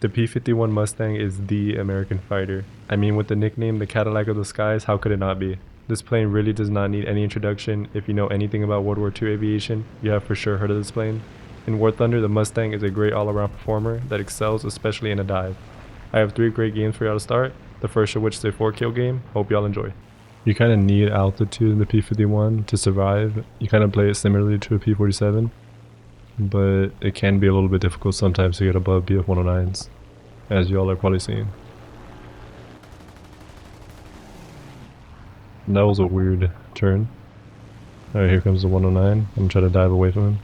The P-51 Mustang is the American fighter. I mean, with the nickname the Cadillac of the skies, how could it not be? This plane really does not need any introduction. If you know anything about World War II aviation, you have for sure heard of this plane. In War Thunder, the Mustang is a great all-around performer that excels especially in a dive. I have 3 great games for y'all to start, the first of which is a 4-kill game. Hope y'all enjoy. You kind of need altitude in the P-51 to survive. You kind of play it similarly to a P-47, but it can be a little bit difficult sometimes to get above BF-109s, as y'all are probably seeing. That was a weird turn. Alright, here comes the 109. I'm gonna try to dive away from him.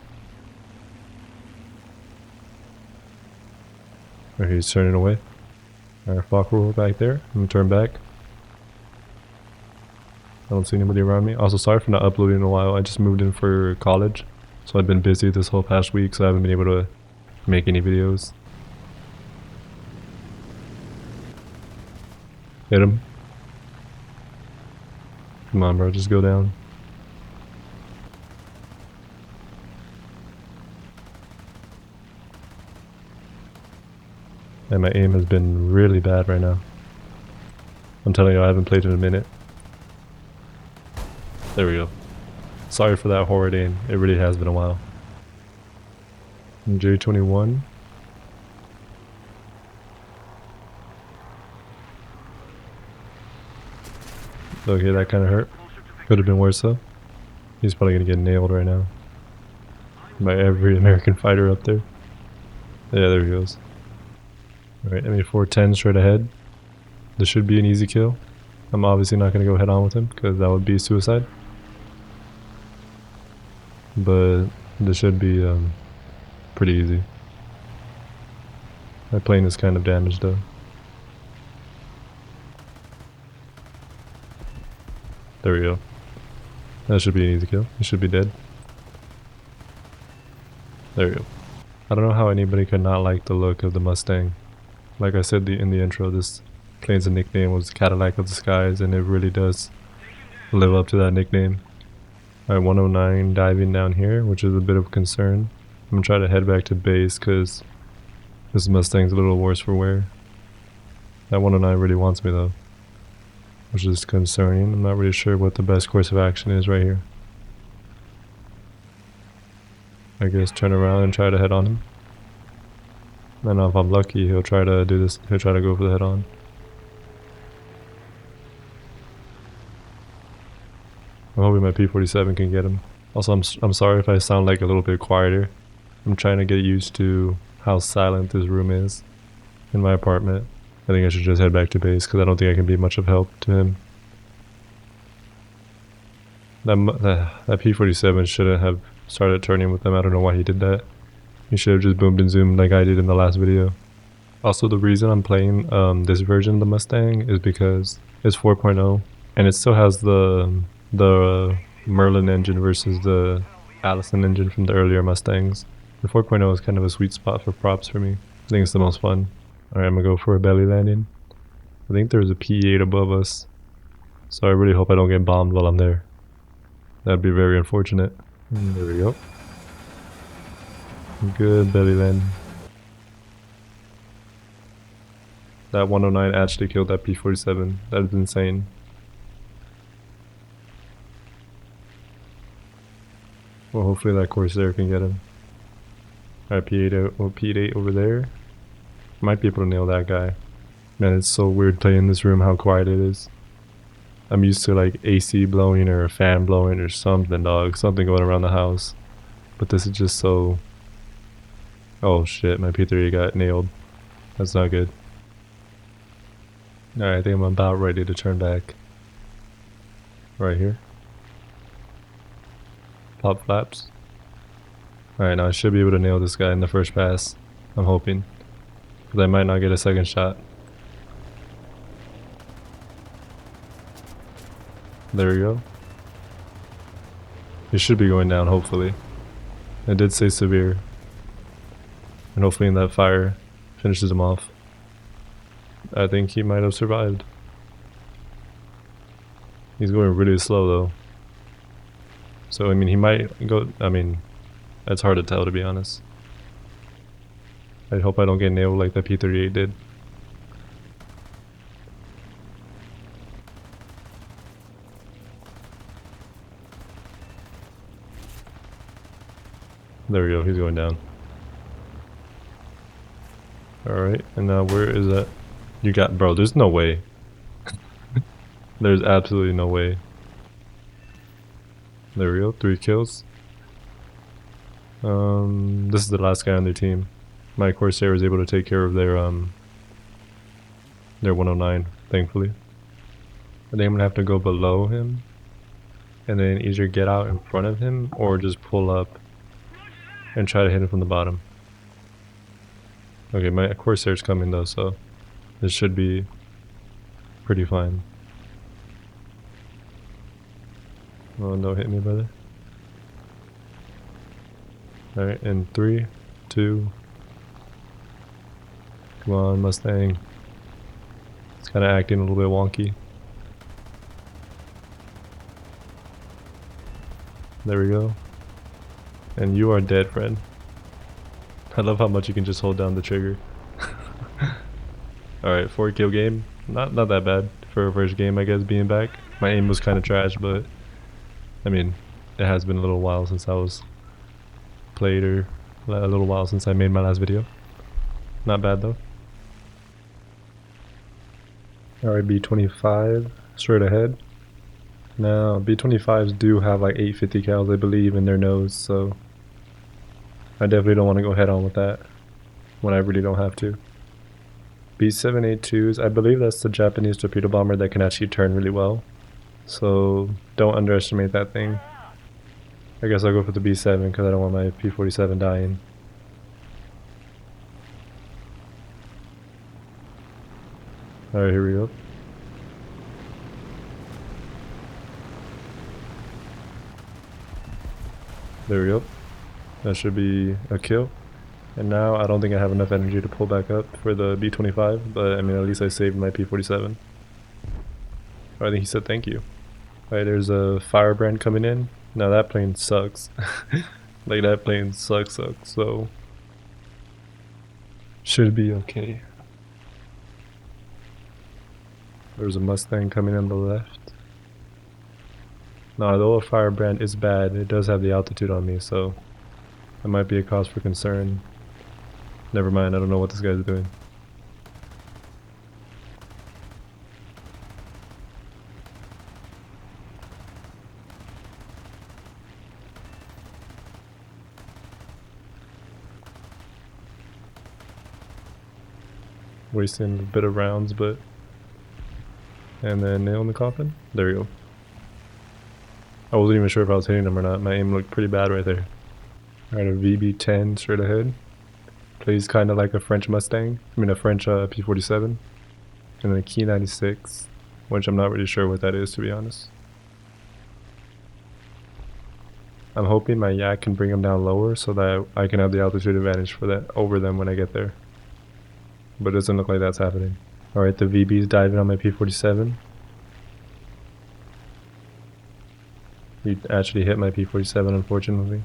Alright, he's turning away. Alright, Fokker back there. I'm gonna turn back. I don't see anybody around me. Also, sorry for not uploading in a while. I just moved in for college, so I've been busy this whole past week, so I haven't been able to make any videos. Hit him. Come on, bro, just go down. And my aim has been really bad right now. I'm telling you, I haven't played in a minute. There we go. Sorry for that horrid aim. It really has been a while. J21. Okay, that kind of hurt. Could have been worse though. He's probably gonna get nailed right now by every American fighter up there. Yeah, there he goes. Alright, enemy 410 straight ahead. This should be an easy kill. I'm obviously not gonna go head on with him because that would be suicide. But this should be pretty easy. My plane is kind of damaged though. There we go. That should be an easy kill. He should be dead. There we go. I don't know how anybody could not like the look of the Mustang. Like I said in the intro, this plane's nickname was Cadillac of the skies, and it really does live up to that nickname. Alright, 109 diving down here, which is a bit of a concern. I'm gonna try to head back to base because this Mustang's a little worse for wear. That 109 really wants me though, which is concerning. I'm not really sure what the best course of action is right here. I guess turn around and try to head on him. I don't know, if I'm lucky, he'll try to do this. He'll try to go for the head on. I'm hoping my P-47 can get him. Also, I'm sorry if I sound like a little bit quieter. I'm trying to get used to how silent this room is in my apartment. I think I should just head back to base because I don't think I can be much of help to him. That P-47 shouldn't have started turning with them. I don't know why he did that. He should have just boomed and zoomed like I did in the last video. Also, the reason I'm playing this version of the Mustang is because it's 4.0 and it still has the Merlin engine versus the Allison engine from the earlier Mustangs. The 4.0 is kind of a sweet spot for props for me. I think it's the most fun. Alright, I'm gonna go for a belly landing. I think there's a P-8 above us, so I really hope I don't get bombed while I'm there. That'd be very unfortunate. There we go. Good belly landing. That 109 actually killed that P-47. That is insane. Well, hopefully that Corsair can get him. Alright, P-8 over there. Might be able to nail that guy. Man, it's so weird playing in this room how quiet it is. I'm used to like AC blowing or a fan blowing or something, dog. Something going around the house. But this is just so... Oh shit, my P-3 got nailed. That's not good. Alright, I think I'm about ready to turn back. Right here. Pop flaps. Alright, now I should be able to nail this guy in the first pass. I'm hoping. Because I might not get a second shot. There we go. He should be going down, hopefully. It did say severe. And hopefully in that fire finishes him off. I think he might have survived. He's going really slow though. So I mean he might go, I mean, it's hard to tell to be honest. I hope I don't get nailed like the P-38 did. There we go, he's going down. Alright, and now where is that? You got, bro, there's no way. There's absolutely no way. There we go, 3 kills. This is the last guy on their team. My Corsair was able to take care of their 109, thankfully. I think I'm gonna have to go below him and then either get out in front of him or just pull up and try to hit him from the bottom. Okay, my Corsair's coming though, so this should be pretty fine. Oh, no, hit me, brother. Alright, in 3, 2. Come on, Mustang. It's kind of acting a little bit wonky. There we go. And you are dead, friend. I love how much you can just hold down the trigger. Alright, 4 kill game. Not that bad for a first game, I guess, being back. My aim was kind of trash, but I mean, it has been a little while since I was played, or a little while since I made my last video. Not bad though. Alright, B25 straight ahead. Now, B25s do have like 850 cals, I believe, in their nose, so I definitely don't want to go head on with that when I really don't have to. B782s, I believe that's the Japanese torpedo bomber that can actually turn really well, so don't underestimate that thing. I guess I'll go for the B7 because I don't want my P-47 dying. Alright, here we go. There we go. That should be a kill. And now I don't think I have enough energy to pull back up for the B-25, but I mean, at least I saved my P-47. I think he said thank you. Alright, there's a Firebrand coming in. Now that plane sucks. Like, that plane sucks, so should be okay. There's a Mustang coming on the left. Now, although a Firebrand is bad, it does have the altitude on me, so that might be a cause for concern. Never mind, I don't know what this guy's doing. Wasting a bit of rounds, but... And then nail in the coffin? There we go. I wasn't even sure if I was hitting him or not. My aim looked pretty bad right there. Alright, a VB-10 straight ahead. Plays kind of like a French Mustang. I mean a French P-47. And then a Key 96, which I'm not really sure what that is, to be honest. I'm hoping my yak can bring them down lower so that I can have the altitude advantage for that over them when I get there. But it doesn't look like that's happening. Alright, the VB's diving on my P-47. He actually hit my P-47, unfortunately.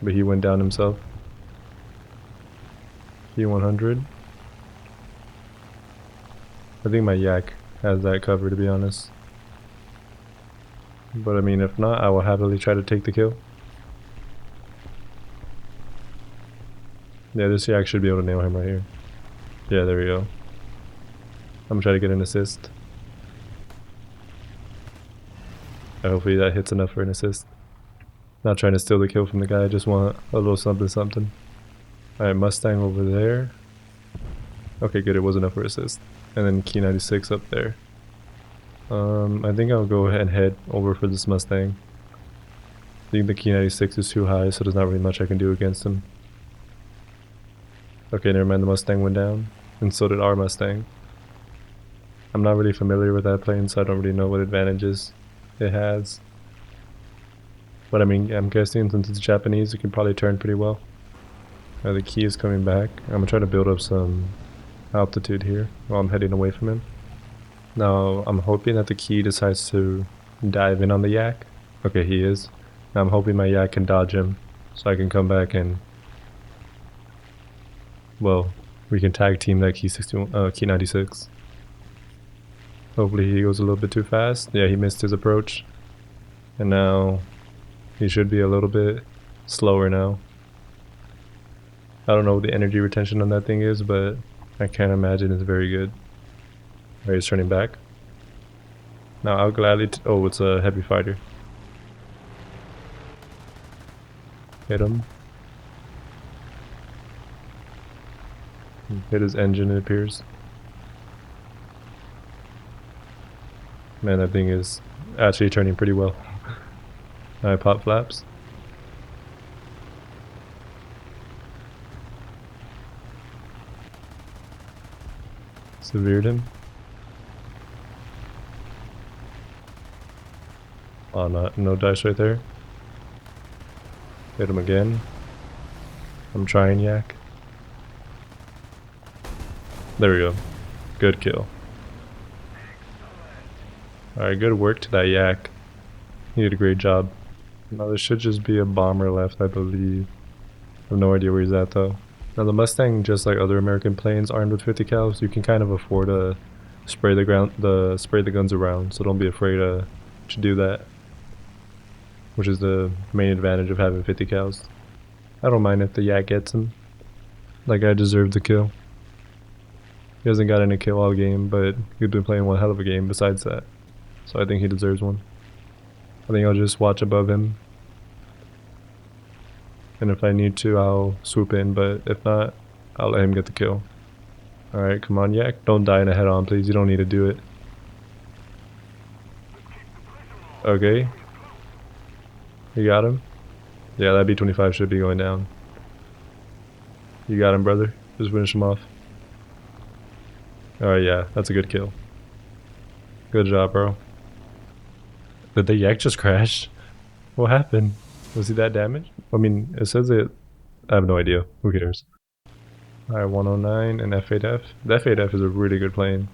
But he went down himself. P-100. I think my yak has that covered, to be honest. But I mean, if not, I will happily try to take the kill. Yeah, this yak should be able to nail him right here. Yeah, there we go. I'm gonna try to get an assist. Hopefully that hits enough for an assist. Not trying to steal the kill from the guy, I just want a little something something. Alright, Mustang over there. Okay, good, it was enough for assist. And then Key 96 up there. I think I'll go ahead and head over for this Mustang. I think the Key 96 is too high, so there's not really much I can do against him. Okay, never mind, the Mustang went down. And so did our Mustang. I'm not really familiar with that plane, so I don't really know what advantages it has. But I mean, I'm guessing since it's Japanese, it can probably turn pretty well. The Key is coming back. I'm gonna try to build up some altitude here while I'm heading away from him. Now, I'm hoping that the Key decides to dive in on the yak. Okay, he is. Now I'm hoping my yak can dodge him so I can come back and well, we can tag team that key 61, key 96. Hopefully he goes a little bit too fast. Yeah, he missed his approach. And now he should be a little bit slower now. I don't know what the energy retention on that thing is, but I can't imagine it's very good. Alright, he's turning back. Now I'll gladly oh, it's a heavy fighter. Hit him. Hit his engine, it appears. Man, that thing is actually turning pretty well. I pop flaps. Severed him. Oh, no dice right there. Hit him again. I'm trying, Yak. There we go. Good kill. Alright, good work to that Yak. He did a great job. Now there should just be a bomber left, I believe. I have no idea where he's at though. Now the Mustang, just like other American planes armed with 50 cal, so you can kind of afford to spray the guns around, so don't be afraid to do that. Which is the main advantage of having 50 cals. I don't mind if the Yak gets him. That guy deserved the kill. He hasn't got any kill all game, but he's been playing one hell of a game besides that. So I think he deserves one. I think I'll just watch above him. And if I need to, I'll swoop in, but if not, I'll let him get the kill. Alright, come on, Yak. Don't die in a head-on, please. You don't need to do it. Okay. You got him? Yeah, that B-25 should be going down. You got him, brother. Just finish him off. Alright, yeah. That's a good kill. Good job, bro. Did the Yak just crash? What happened? Was he that damaged? I mean, it says it. I have no idea. Who cares? Alright, 109 and F8F. The F8F is a really good plane.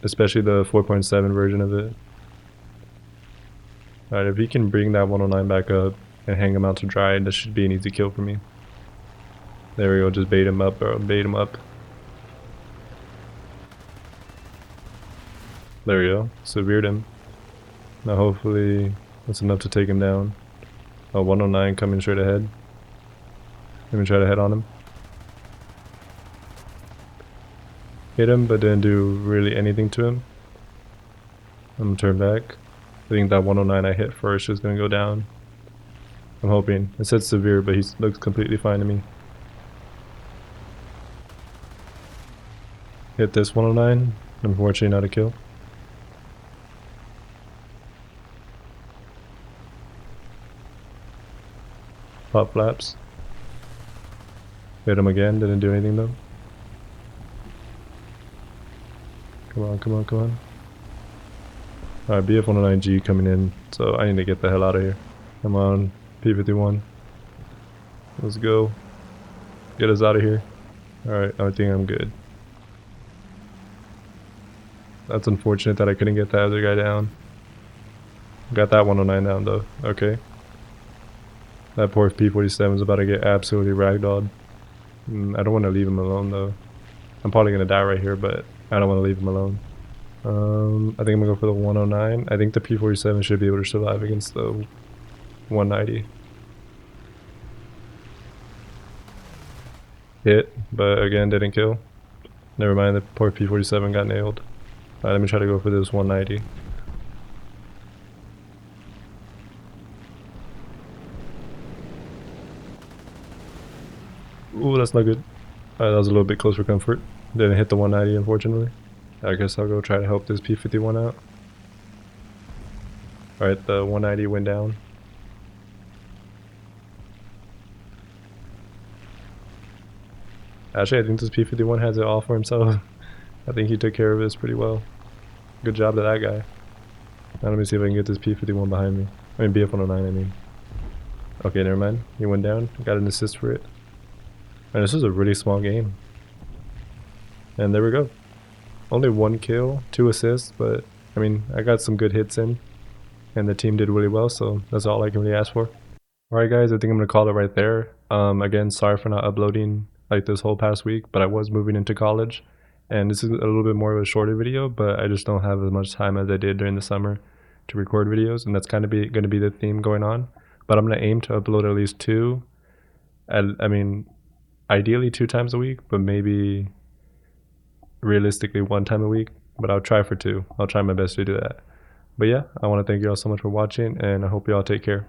Especially the 4.7 version of it. Alright, if he can bring that 109 back up and hang him out to dry, this should be an easy kill for me. There we go, just bait him up, bro. Bait him up. There we go. Severed him. Now hopefully that's enough to take him down. Oh, 109 coming straight ahead. Let me try to head on him. Hit him, but didn't do really anything to him. I'm gonna turn back. I think that 109 I hit first is gonna go down. I'm hoping. It said severe, but he looks completely fine to me. Hit this 109. Unfortunately, not a kill. Pop flaps. Hit him again, didn't do anything though. Come on, come on, come on. Alright, BF-109G coming in, so I need to get the hell out of here. Come on, P-51. Let's go. Get us out of here. Alright, I think I'm good. That's unfortunate that I couldn't get that other guy down. Got that 109 down though, okay. That poor P-47 is about to get absolutely ragdolled. I don't want to leave him alone though. I'm probably going to die right here, but I don't want to leave him alone. I think I'm going to go for the 109. I think the P-47 should be able to survive against the 190. Hit, but again didn't kill. Never mind, the poor P-47 got nailed. Alright, let me try to go for this 190. Ooh, that's not good. Alright, that was a little bit close for comfort. Didn't hit the 190, unfortunately. I guess I'll go try to help this P-51 out. Alright, the 190 went down. Actually, I think this P-51 has it all for himself. I think he took care of this pretty well. Good job to that guy. Now let me see if I can get this P-51 behind me. I mean, BF-109, I mean. Okay, never mind. He went down. Got an assist for it. And this was a really small game. And there we go. Only 1 kill, 2 assists, but I mean, I got some good hits in. And the team did really well, so that's all I can really ask for. Alright guys, I think I'm going to call it right there. Again, sorry for not uploading like this whole past week, but I was moving into college, and this is a little bit more of a shorter video, but I just don't have as much time as I did during the summer to record videos, and that's kind of going to be the theme going on. But I'm going to aim to upload at least two. I mean, ideally 2 times a week, but maybe realistically 1 time a week. But I'll try for two. I'll try my best to do that. But yeah, I want to thank you all so much for watching, and I hope you all take care.